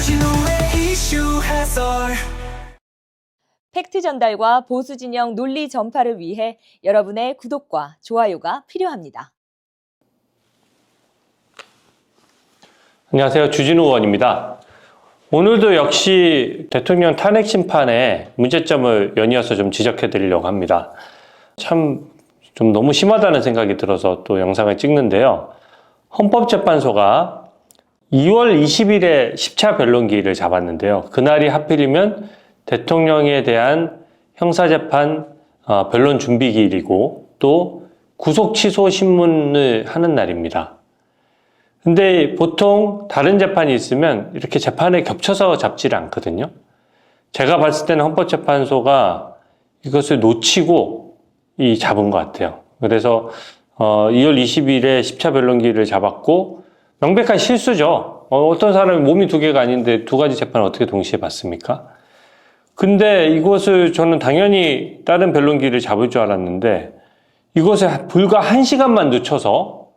주진우의 이슈 해설. 팩트 전달과 보수 진영 논리 전파를 위해 여러분의 구독과 좋아요가 필요합니다. 안녕하세요. 주진우 의원입니다. 오늘도 역시 대통령 탄핵 심판의 문제점을 연이어서 좀 지적해 드리려고 합니다. 참 좀 너무 심하다는 생각이 들어서 또 영상을 찍는데요. 헌법재판소가 2월 20일에 10차 변론기일을 잡았는데요. 그날이 하필이면 대통령에 대한 형사재판 변론 준비기일이고 또 구속 취소 신문을 하는 날입니다. 근데 보통 다른 재판이 있으면 이렇게 재판에 겹쳐서 잡지를 않거든요. 제가 봤을 때는 헌법재판소가 이것을 놓치고 잡은 것 같아요. 그래서 2월 20일에 10차 변론기일을 잡았고 명백한 실수죠. 어떤 사람이 몸이 두 개가 아닌데 두 가지 재판을 어떻게 동시에 받습니까? 근데 이것을 저는 당연히 다른 변론기일을 잡을 줄 알았는데 이것을 불과 1시간만 늦춰서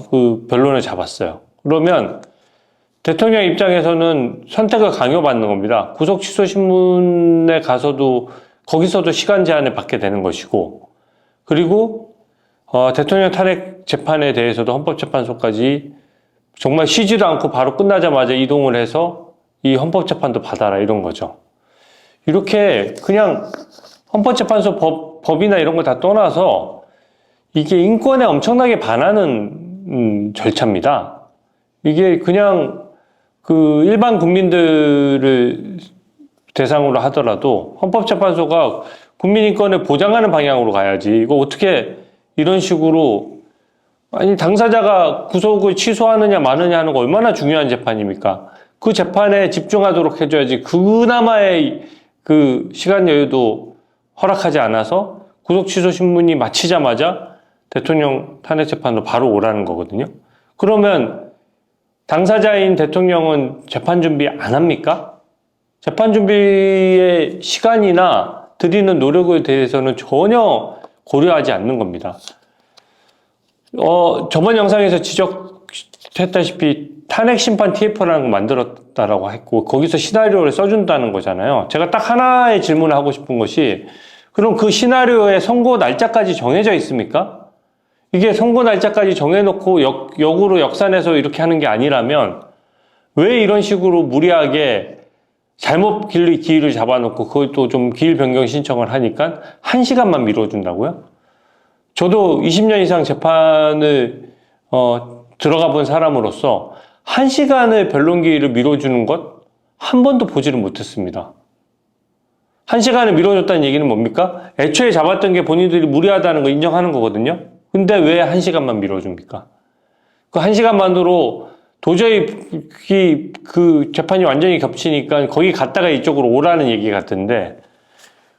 그 변론을 잡았어요. 그러면 대통령 입장에서는 선택을 강요받는 겁니다. 구속 취소 신문에 가서도 거기서도 시간 제한을 받게 되는 것이고, 그리고 대통령 탄핵 재판에 대해서도 헌법재판소까지 정말 쉬지도 않고 바로 끝나자마자 이동을 해서 이 헌법재판도 받아라 이런 거죠. 이렇게 그냥 헌법재판소 법이나 이런 걸 다 떠나서 이게 인권에 엄청나게 반하는 절차입니다. 이게 그냥 그 일반 국민들을 대상으로 하더라도 헌법재판소가 국민인권을 보장하는 방향으로 가야지. 이거 어떻게 이런 식으로, 아니 당사자가 구속을 취소하느냐 마느냐 하는 거 얼마나 중요한 재판입니까? 그 재판에 집중하도록 해줘야지. 그나마의 그 시간 여유도 허락하지 않아서 구속 취소 신문이 마치자마자 대통령 탄핵 재판으로 바로 오라는 거거든요. 그러면 당사자인 대통령은 재판 준비 안 합니까? 재판 준비의 시간이나 드리는 노력에 대해서는 전혀 고려하지 않는 겁니다. 저번 영상에서 지적했다시피 탄핵 심판 TF라는 거 만들었다라고 했고 거기서 시나리오를 써준다는 거잖아요. 제가 딱 하나의 질문을 하고 싶은 것이, 그럼 그 시나리오에 선고 날짜까지 정해져 있습니까? 이게 선고 날짜까지 정해놓고 역으로 역산해서 이렇게 하는 게 아니라면 왜 이런 식으로 무리하게 잘못 기일을 잡아놓고 그것도 좀 기일 변경 신청을 하니까 1시간만 미뤄준다고요? 저도 20년 이상 재판을 들어가 본 사람으로서 1시간을 변론기일을 미뤄주는 것 한 번도 보지를 못했습니다. 1시간을 미뤄줬다는 얘기는 뭡니까? 애초에 잡았던 게 본인들이 무리하다는 거 인정하는 거거든요. 근데 왜 1시간만 미뤄줍니까? 그 1시간만으로 도저히 그 재판이 완전히 겹치니까 거기 갔다가 이쪽으로 오라는 얘기 같은데,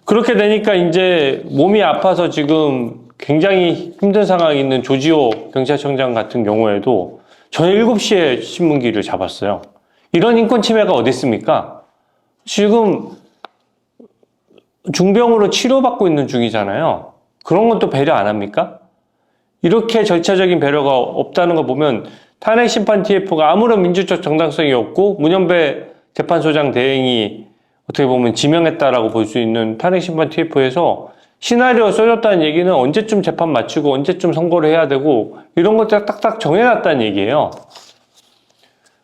그렇게 되니까 이제 몸이 아파서 지금 굉장히 힘든 상황에 있는 조지호 경찰청장 같은 경우에도 저녁 7시에 신문기일을 잡았어요. 이런 인권 침해가 어디 있습니까? 지금 중병으로 치료받고 있는 중이잖아요. 그런 것도 배려 안 합니까? 이렇게 절차적인 배려가 없다는 거 보면 탄핵 심판 TF가 아무런 민주적 정당성이 없고 문현배 재판소장 대행이 어떻게 보면 지명했다라고 볼 수 있는 탄핵 심판 TF에서 시나리오 써줬다는 얘기는 언제쯤 재판 마치고 언제쯤 선고를 해야 되고 이런 것들 딱딱 정해놨다는 얘기예요.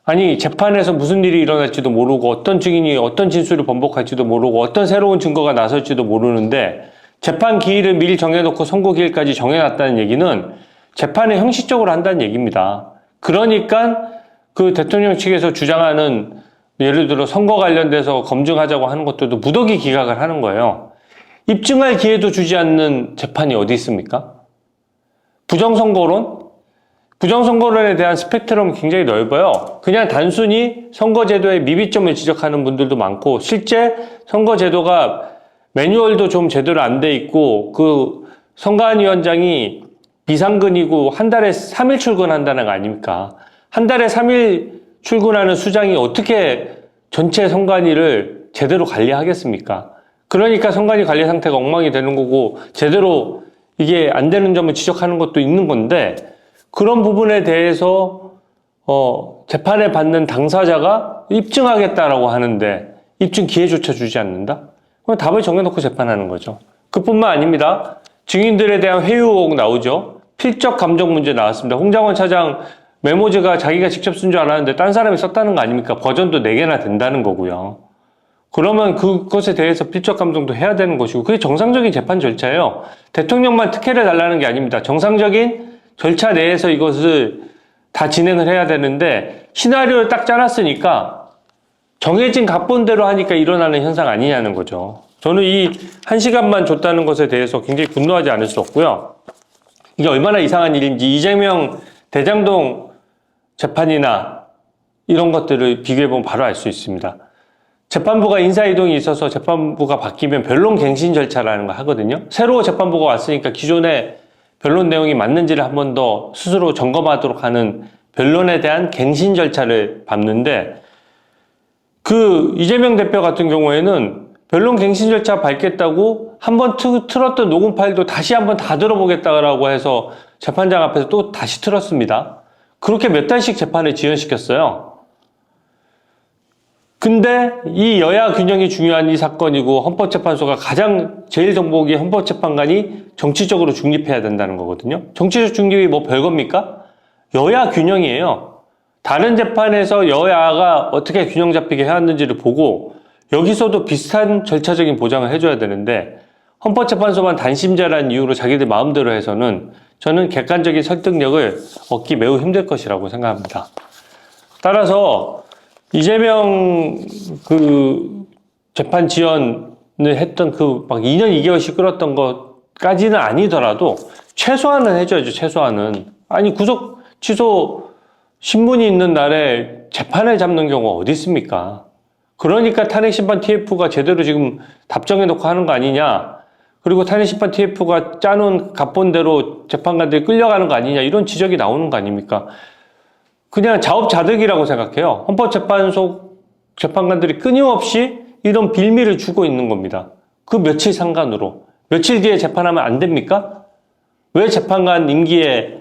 아니 재판에서 무슨 일이 일어날지도 모르고 어떤 증인이 어떤 진술을 번복할지도 모르고 어떤 새로운 증거가 나설지도 모르는데 재판 기일을 미리 정해놓고 선고 기일까지 정해놨다는 얘기는 재판을 형식적으로 한다는 얘기입니다. 그러니까 그 대통령 측에서 주장하는 예를 들어 선거 관련돼서 검증하자고 하는 것들도 무더기 기각을 하는 거예요. 입증할 기회도 주지 않는 재판이 어디 있습니까? 부정선거론? 부정선거론에 대한 스펙트럼은 굉장히 넓어요. 그냥 단순히 선거제도의 미비점을 지적하는 분들도 많고 실제 선거제도가 매뉴얼도 좀 제대로 안 돼 있고 그 선관위원장이 비상근이고 한 달에 3일 출근한다는 거 아닙니까? 한 달에 3일 출근하는 수장이 어떻게 전체 선관위를 제대로 관리하겠습니까? 그러니까 선관위 관리 상태가 엉망이 되는 거고 제대로 이게 안 되는 점을 지적하는 것도 있는 건데 그런 부분에 대해서 재판에 받는 당사자가 입증하겠다라고 하는데 입증 기회조차 주지 않는다? 그럼 답을 정해놓고 재판하는 거죠. 그뿐만 아닙니다. 증인들에 대한 회유 의혹 나오죠. 필적 감정 문제 나왔습니다. 홍장원 차장 메모지가 자기가 직접 쓴 줄 알았는데 딴 사람이 썼다는 거 아닙니까? 버전도 4개나 된다는 거고요. 그러면 그것에 대해서 필적 감정도 해야 되는 것이고 그게 정상적인 재판 절차예요. 대통령만 특혜를 달라는 게 아닙니다. 정상적인 절차 내에서 이것을 다 진행을 해야 되는데 시나리오를 딱 짜놨으니까 정해진 각본대로 하니까 일어나는 현상 아니냐는 거죠. 저는 이 1시간만 줬다는 것에 대해서 굉장히 분노하지 않을 수 없고요. 이게 얼마나 이상한 일인지 이재명 대장동 재판이나 이런 것들을 비교해보면 바로 알 수 있습니다. 재판부가 인사이동이 있어서 재판부가 바뀌면 변론 갱신 절차라는 거 하거든요. 새로 재판부가 왔으니까 기존의 변론 내용이 맞는지를 한 번 더 스스로 점검하도록 하는 변론에 대한 갱신 절차를 밟는데 그 이재명 대표 같은 경우에는 변론 갱신 절차 밟겠다고 한번 틀었던 녹음 파일도 다시 한번 다 들어보겠다라고 해서 재판장 앞에서 또 다시 틀었습니다. 그렇게 몇 달씩 재판을 지연시켰어요. 근데 이 여야 균형이 중요한 이 사건이고 헌법재판소가 가장 제일 덕목이 헌법재판관이 정치적으로 중립해야 된다는 거거든요. 정치적 중립이 뭐 별겁니까? 여야 균형이에요. 다른 재판에서 여야가 어떻게 균형 잡히게 해왔는지를 보고 여기서도 비슷한 절차적인 보장을 해줘야 되는데 헌법재판소만 단심자라는 이유로 자기들 마음대로 해서는 저는 객관적인 설득력을 얻기 매우 힘들 것이라고 생각합니다. 따라서 이재명 재판 지연을 했던 막 2년 2개월씩 끌었던 것까지는 아니더라도 최소한은 해줘야죠. 최소한은. 아니 구속 취소 신문이 있는 날에 재판을 잡는 경우가 어디 있습니까? 그러니까 탄핵심판 TF가 제대로 지금 답정해놓고 하는 거 아니냐. 그리고 탄핵심판 TF가 짜놓은 각본대로 재판관들이 끌려가는 거 아니냐. 이런 지적이 나오는 거 아닙니까? 그냥 자업자득이라고 생각해요. 헌법재판소 재판관들이 끊임없이 이런 빌미를 주고 있는 겁니다. 그 며칠 상관으로. 며칠 뒤에 재판하면 안 됩니까? 왜 재판관 임기에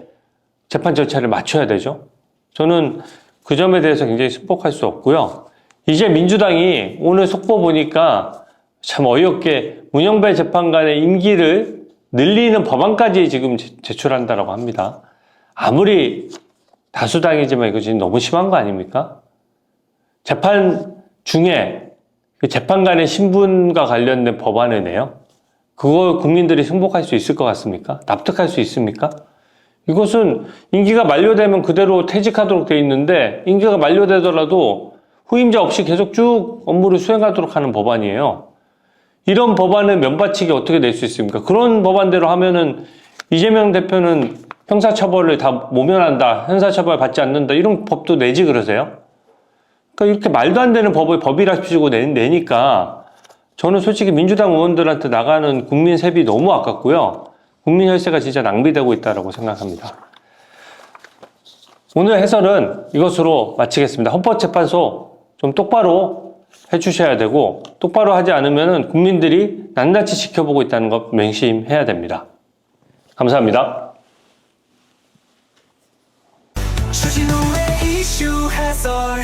재판 절차를 맞춰야 되죠? 저는 그 점에 대해서 굉장히 승복할 수 없고요. 이제 민주당이 오늘 속보 보니까 참 어이없게 문영배 재판관의 임기를 늘리는 법안까지 지금 제출한다라고 합니다. 아무리 다수당이지만 이거 지금 너무 심한 거 아닙니까? 재판 중에 재판관의 신분과 관련된 법안을 내요? 그걸 국민들이 승복할 수 있을 것 같습니까? 납득할 수 있습니까? 이것은 임기가 만료되면 그대로 퇴직하도록 돼 있는데 임기가 만료되더라도 후임자 없이 계속 쭉 업무를 수행하도록 하는 법안이에요. 이런 법안을 면바치게 어떻게 낼 수 있습니까? 그런 법안대로 하면은 이재명 대표는 형사처벌을 다 모면한다, 형사처벌 받지 않는다 이런 법도 내지 그러세요? 그러니까 이렇게 말도 안 되는 법을 법이라시고 내니까 저는 솔직히 민주당 의원들한테 나가는 국민 세비 너무 아깝고요. 국민 혈세가 진짜 낭비되고 있다고 생각합니다. 오늘 해설은 이것으로 마치겠습니다. 헌법재판소 좀 똑바로 해주셔야 되고 똑바로 하지 않으면 국민들이 낱낱이 지켜보고 있다는 것 명심해야 됩니다. 감사합니다. 주진우의 이슈 해설